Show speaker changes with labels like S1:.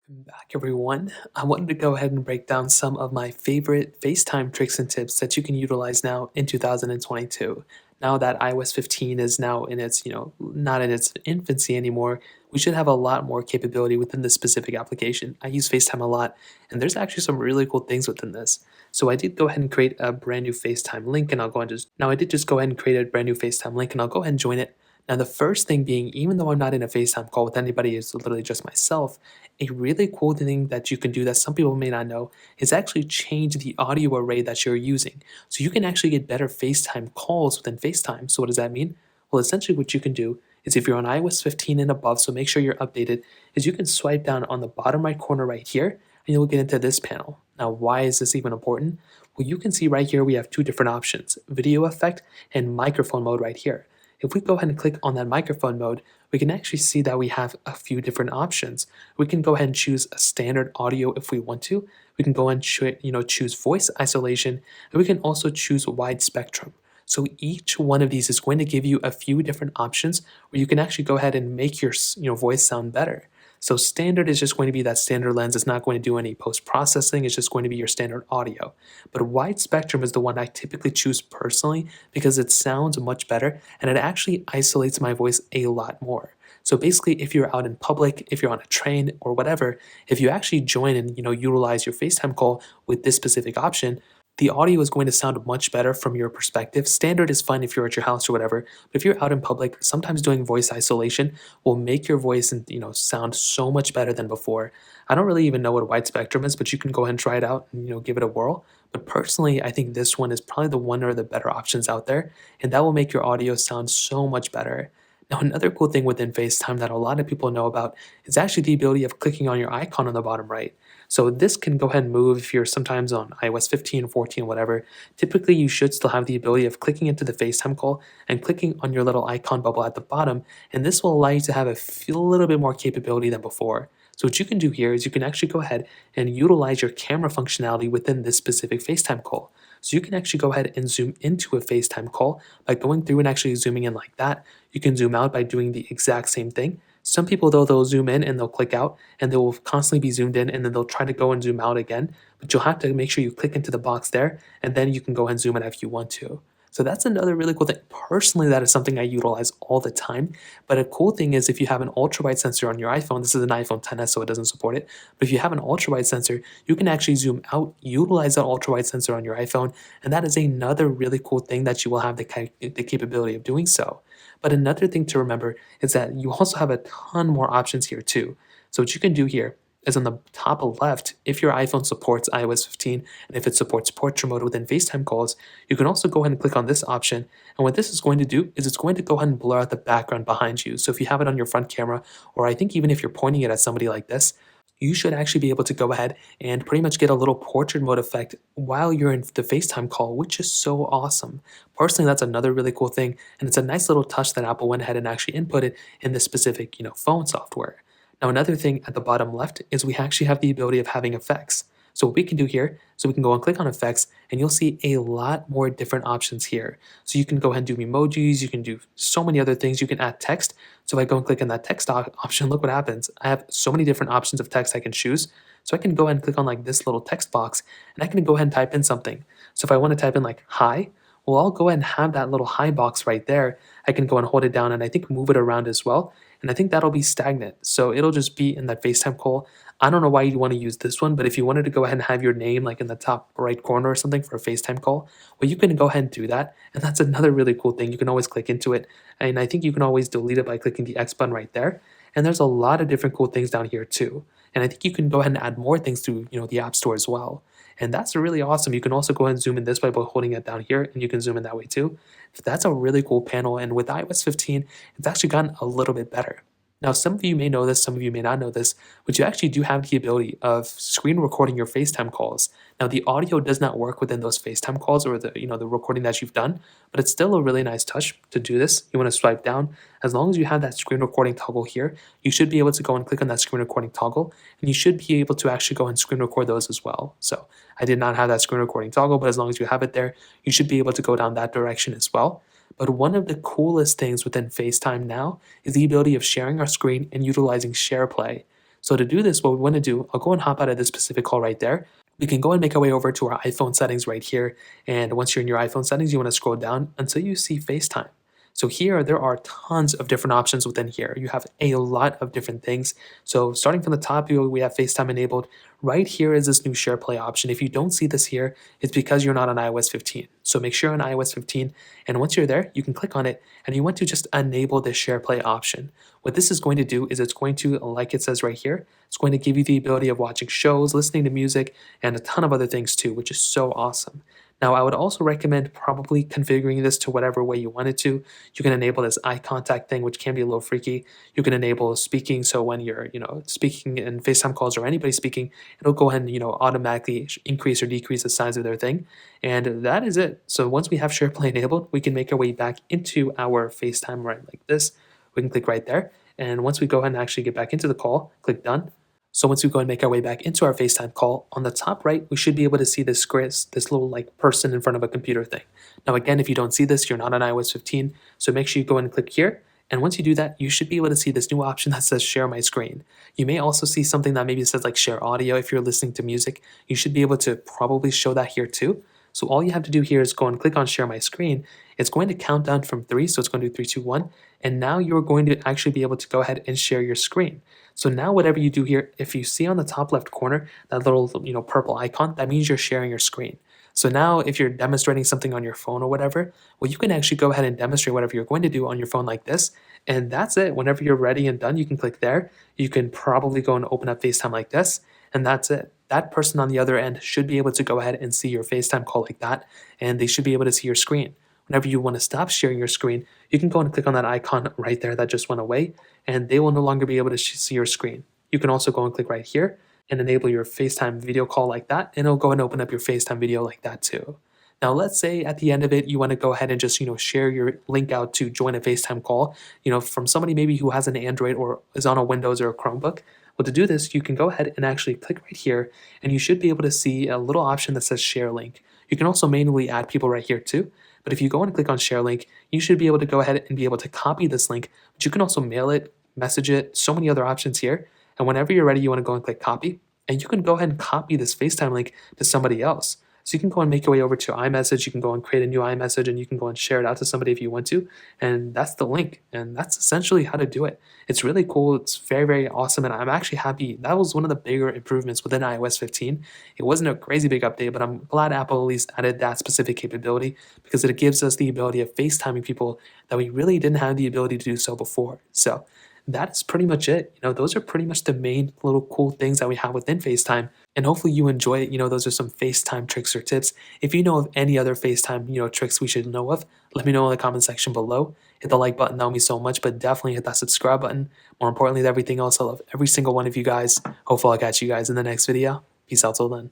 S1: Back everyone. I wanted to go ahead and break down some of my favorite FaceTime tricks and tips that you can utilize now in 2022. Now that iOS 15 is now in its, not in its infancy anymore, we should have a lot more capability within this specific application. I use FaceTime a lot, and there's actually some really cool things within this. So I did go ahead and create a brand new FaceTime link, and I'll go and just now I did just go ahead and create a brand new FaceTime link, and I'll go ahead and join it. Now, the first thing being, even though I'm not in a FaceTime call with anybody, it's literally just myself, a really cool thing that you can do that some people may not know is actually change the audio array that you're using. So you can actually get better FaceTime calls within FaceTime. So what does that mean? Well, essentially what you can do is if you're on iOS 15 and above, so make sure you're updated, is you can swipe down on the bottom right corner right here and you'll get into this panel. Now, why is this even important? Well, you can see right here we have two different options, video effect and microphone mode right here. If we go ahead and click on that microphone mode, we can actually see that we have a few different options. We can go ahead and choose a standard audio if we want to. We can go and choose voice isolation, and we can also choose wide spectrum. So each one of these is going to give you a few different options where you can actually go ahead and make your voice sound better. So standard is just going to be that standard lens. It's not going to do any post processing. It's just going to be your standard audio. But wide spectrum is the one I typically choose personally because it sounds much better and it actually isolates my voice a lot more. So basically, if you're out in public, if you're on a train or whatever, if you actually join and utilize your FaceTime call with this specific option, the audio is going to sound much better from your perspective. Standard is fine if you're at your house or whatever, but if you're out in public, sometimes doing voice isolation will make your voice and sound so much better than before. I don't really even know what wide spectrum is, but you can go ahead and try it out and give it a whirl. But personally, I think this one is probably the one or the better options out there, and that will make your audio sound so much better. Now, another cool thing within FaceTime that a lot of people know about is actually the ability of clicking on your icon on the bottom right. So this can go ahead and move if you're sometimes on iOS 15, 14, whatever. Typically, you should still have the ability of clicking into the FaceTime call and clicking on your little icon bubble at the bottom, and this will allow you to have a little bit more capability than before. So what you can do here is you can actually go ahead and utilize your camera functionality within this specific FaceTime call. So you can actually go ahead and zoom into a FaceTime call by going through and actually zooming in like that. You can zoom out by doing the exact same thing. Some people, though, they'll zoom in and they'll click out and they will constantly be zoomed in and then they'll try to go and zoom out again. But you'll have to make sure you click into the box there and then you can go and zoom in if you want to. So that's another really cool thing. Personally, that is something I utilize all the time. But a cool thing is if you have an ultra wide sensor on your iPhone, this is an iPhone 10s, so it doesn't support it. But if you have an ultra wide sensor, you can actually zoom out, utilize that ultra wide sensor on your iPhone. And that is another really cool thing that you will have the capability of doing so. But another thing to remember is that you also have a ton more options here too. So what you can do here is on the top left, if your iPhone supports iOS 15 and if it supports portrait mode within FaceTime calls, you can also go ahead and click on this option. And what this is going to do is it's going to go ahead and blur out the background behind you. So if you have it on your front camera, or I think even if you're pointing it at somebody like this, you should actually be able to go ahead and pretty much get a little portrait mode effect while you're in the FaceTime call, which is so awesome. Personally, that's another really cool thing, and it's a nice little touch that Apple went ahead and actually inputted in this specific, phone software. Now, another thing at the bottom left is we actually have the ability of having effects. So what we can do here, so we can go and click on effects, and you'll see a lot more different options here. So you can go ahead and do emojis, you can do so many other things, you can add text. So if I go and click on that text option, look what happens. I have so many different options of text I can choose. So I can go ahead and click on like this little text box, and I can go ahead and type in something. So if I want to type in like hi, well, I'll go ahead and have that little hi box right there. I can go and hold it down and I think move it around as well. And I think that'll be stagnant. So it'll just be in that FaceTime call. I don't know why you want to use this one, but if you wanted to go ahead and have your name like in the top right corner or something for a FaceTime call, well, you can go ahead and do that. And that's another really cool thing. You can always click into it. And I think you can always delete it by clicking the X button right there. And there's a lot of different cool things down here too. And I think you can go ahead and add more things to the App Store as well. And that's really awesome. You can also go ahead and zoom in this way by holding it down here, and you can zoom in that way too. So that's a really cool panel. And with iOS 15, it's actually gotten a little bit better. Now, some of you may know this, some of you may not know this, but you actually do have the ability of screen recording your FaceTime calls. Now, the audio does not work within those FaceTime calls or the recording that you've done, but it's still a really nice touch to do this. You want to swipe down. As long as you have that screen recording toggle here, you should be able to go and click on that screen recording toggle, and you should be able to actually go and screen record those as well. So I did not have that screen recording toggle, but as long as you have it there, you should be able to go down that direction as well. But one of the coolest things within FaceTime now is the ability of sharing our screen and utilizing SharePlay. So to do this, what we want to do, I'll go and hop out of this specific call right there. We can go and make our way over to our iPhone settings right here. And once you're in your iPhone settings, you want to scroll down until you see FaceTime. So here, there are tons of different options within here. You have a lot of different things. So starting from the top, we have FaceTime enabled. Right here is this new Share Play option. If you don't see this here, it's because you're not on iOS 15. So make sure you're on iOS 15. And once you're there, you can click on it and you want to just enable the Share Play option. What this is going to do is it's going to, like it says right here, it's going to give you the ability of watching shows, listening to music, and a ton of other things too, which is so awesome. Now, I would also recommend probably configuring this to whatever way you want it to. You can enable this eye contact thing, which can be a little freaky. You can enable speaking, so when you're, speaking in FaceTime calls or anybody speaking, it'll go ahead and, automatically increase or decrease the size of their thing. And that is it. So once we have SharePlay enabled, we can make our way back into our FaceTime right like this. We can click right there. And once we go ahead and actually get back into the call, click done. So once we go and make our way back into our FaceTime call, on the top right, we should be able to see this this little like person in front of a computer thing. Now again, if you don't see this, you're not on iOS 15, so make sure you go and click here. And once you do that, you should be able to see this new option that says share my screen. You may also see something that maybe says like share audio if you're listening to music. You should be able to probably show that here too. So all you have to do here is go and click on share my screen. It's going to count down from 3, so it's going to do 3, 2, 1. And now you're going to actually be able to go ahead and share your screen. So now whatever you do here, if you see on the top left corner, that little purple icon, that means you're sharing your screen. So now if you're demonstrating something on your phone or whatever, well, you can actually go ahead and demonstrate whatever you're going to do on your phone like this. And that's it. Whenever you're ready and done, you can click there. You can probably go and open up FaceTime like this. And that's it. That person on the other end should be able to go ahead and see your FaceTime call like that. And they should be able to see your screen. Whenever you want to stop sharing your screen, you can go and click on that icon right there that just went away, and they will no longer be able to see your screen. You can also go and click right here and enable your FaceTime video call like that, and it'll go and open up your FaceTime video like that too. Now, let's say at the end of it, you want to go ahead and just, share your link out to join a FaceTime call, from somebody maybe who has an Android or is on a Windows or a Chromebook. Well, to do this, you can go ahead and actually click right here, and you should be able to see a little option that says share link. You can also manually add people right here too. But if you go and click on share link, you should be able to go ahead and be able to copy this link, but you can also mail it, message it, so many other options here. And whenever you're ready, you want to go and click copy, and you can go ahead and copy this FaceTime link to somebody else. So you can go and make your way over to iMessage, you can go and create a new iMessage, and you can go and share it out to somebody if you want to. And that's the link. And that's essentially how to do it. It's really cool. It's very, very awesome. And I'm actually happy. That was one of the bigger improvements within iOS 15. It wasn't a crazy big update, but I'm glad Apple at least added that specific capability because it gives us the ability of FaceTiming people that we really didn't have the ability to do so before. So that's pretty much it. Those are pretty much the main little cool things that we have within FaceTime. And hopefully you enjoy it. Those are some FaceTime tricks or tips. If you know of any other FaceTime, tricks we should know of, let me know in the comment section below. Hit the like button, that would mean so much, but definitely hit that subscribe button. More importantly than everything else, I love every single one of you guys. Hopefully I'll catch you guys in the next video. Peace out till then.